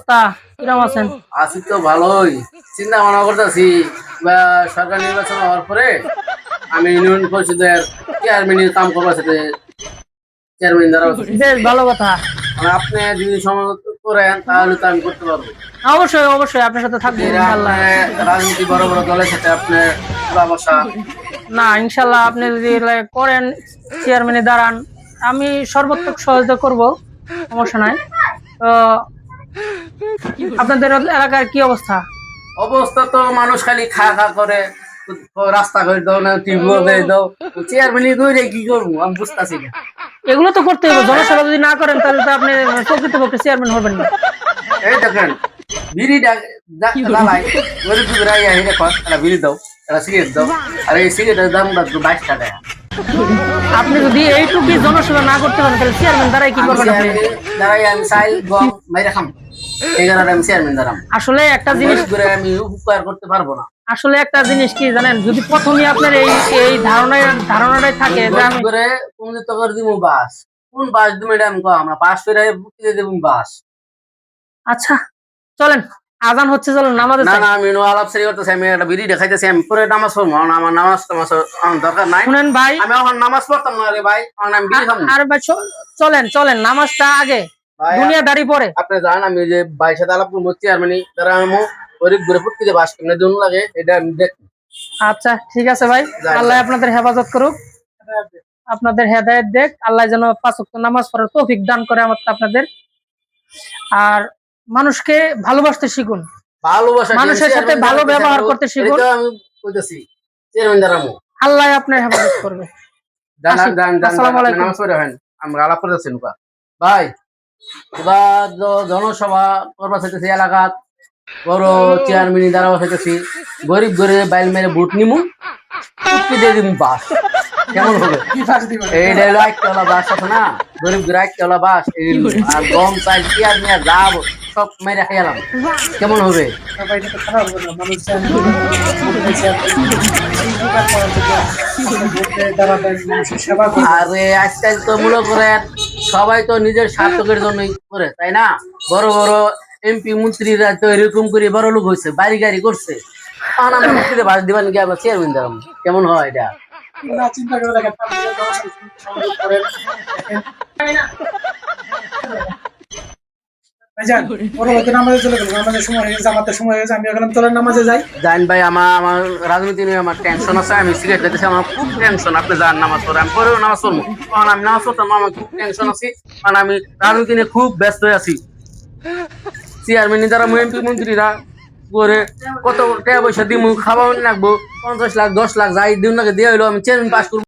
অবস্থা? কিরকম আছেন? আছি তো ভালোই। চিন্তা ভাবনা করতেছি বা সরকার নির্বাচন হওয়ার পরে আমি ইউনিয়ন পরিষদের চেয়ারম্যানের কাম করবো, সাথে চেয়ারম্যান দ্বারা বেশ ভালো কথা। মানে আপনি যদি সমর্থন করেন তাহলে তো আমি করতে পারবো। অবশ্যই অবশ্যই আপনার সাথে থাকবো এরা ইনশাল্লাহ। আপনি রাজনীতি বড় বড় দলের সাথে আপনি বসা। না ইনশাল্লাহ আপনি যদি করেন, চেয়ারম্যানে দাঁড়ান, আমি সর্বোত্তক সহযোগিতা করব, সমস্যা নাই। তো আপনাদের এলাকার কি অবস্থা? অবস্থা তো মানুষ খালি খা খা করে, রাস্তা করে দাও না, টিউবওয়েল করে দাও, চেয়ারম্যান করে কি করবো আমি বুঝতেছি না। এগুলো তো করতে হবে, জনসেবা যদি না করেন তাহলে তো আপনি প্রকৃতপক্ষে চেয়ারম্যান হবেন না। এই দেখেন বিড়ি জ্বালাই, গরিব দুপুরা একটা বিড়ি দাও, একটা সিগারেট দাও, আর এই সিগারেটের দাম 22 টাকা। আপনি যদি এইটুকু জনসেবা না করতে পারেন তাহলে চেয়ারম্যান দ্বারাই কি করবেন আপনি? দাঁড়াই আমি চাইল গম মাইরা খাম, এই কারণে আমি চেয়ারম্যান দাঁড়াম। আসলে একটা জিনিস করে আমি উপকার করতে পারবো না। আসলে একটা জিনিস কি জানেন, যদি প্রথমে আপনার এই এই ধারণাটাই থাকে যে আমি করে পঞ্জিত করে দিব বাস, কোন বাস দিবো এটা আমি কও, আমরা পাস করে বুকিয়ে দেব বাস। আচ্ছা চলেন, আজান হচ্ছে, চলেন নামাজে না যাই। না আমি নো আলাপ সেরি করতেছি, আমি একটা বিড়ি দেখাইতেছি, আমি পরে নামাজ পড়বো, আমার নামাজ টামাজ আমার দরকার নাই। শুনেন ভাই, আমি এখন নামাজ পড়তাম না রে ভাই, কারণ আমি বিড়ি খাবো। আর ভাই চলেন চলেন, নামাজটা আগে, ভাই, দুনিয়াদারি পরে। আপনি জানেন আমি যে ভাইয়ের সাথে আলাপ করবো, চেয়ারম্যানই দ্বারা আমি গরিব ঘুরে ফুটকিতে বাস কেমনে জন্য লাগে এটা আমি দেখ। আচ্ছা ঠিক আছে ভাই, আল্লাহ আপনাদের হেফাজত করুক, আপনাদের হেদায়েত দেখ, আল্লাহ যেন 5 ওয়াক্ত নামাজ পড়ার তৌফিক দান করে আপনাদের। আর মানুষকে ভালোবাসতে শিখুন, ভালোবাসা মানুষের সাথে ভালো ব্যবহার করতে শিখুন, আমি কইতেছি চেয়ারম্যান দ্বারা আল্লাহ আপনার হেফাজত করবে। আসসালামু আলাইকুম। নামাজ পড়ে হয় আমরা আলাপ করতেছি ভাই। এবার জনসভা করবা চাইতেছি এলাকাত, বড় চেয়ারম্যান দ্বারা চাইতেছি, গরিব গরিব বাইল মেরে ভোট নিমু, উঠতে দিয়ে দিমু বাস। কেমন হবে? এইটা হলো একতলা বাস আছে না, গরিব গরিব একতলা বাস, আর গম চাল পেঁয়াজ নিয়ে যাবো সব মেরে খেয়ালাম, কেমন হবে? আরে আজকাল তো মনে করেন সবাই তো নিজের স্বার্থকের জন্যই করে, তাই না? বড় বড় এমপি মন্ত্রীরা তো এরকম করে বড় লোক হয়েছে, বাড়ি গাড়ি করছে, তখন আমরা মুক্তিতে বাস দিবেন কি আমরা চেয়ারম্যান দিলাম? কেমন হয় এটা? চিন্তা করে দেখেন, পরবর্তী নামাজে চলে গেল, নামাজের সময় হয়ে গেছে, আমাদের সময় হয়ে গেছে, আমি এখন চলেন নামাজে যাই। জান ভাই, আমার রাজনীতি নিয়ে আমার টেনশন আছে, আমি সিগারেট খেতেছি, আমার খুব টেনশন। আপনি যান নামাজ পড়ে, আমি পরেও নামাজ পড়বো, কারণ আমি নামাজ পড়তাম আমার খুব টেনশন আছি, কারণ আমি রাজনীতি নিয়ে খুব ব্যস্ত হয়ে আছি। চেয়ারম্যান যারা এমপি মন্ত্রীরা করে কত টাকা পয়সা দিমু, খাওয়া লাগবো, 50 লাখ 10 লাখ যাই দিন লাগে দিয়ে হইলো আমি চেয়ারম্যান পাস করবো।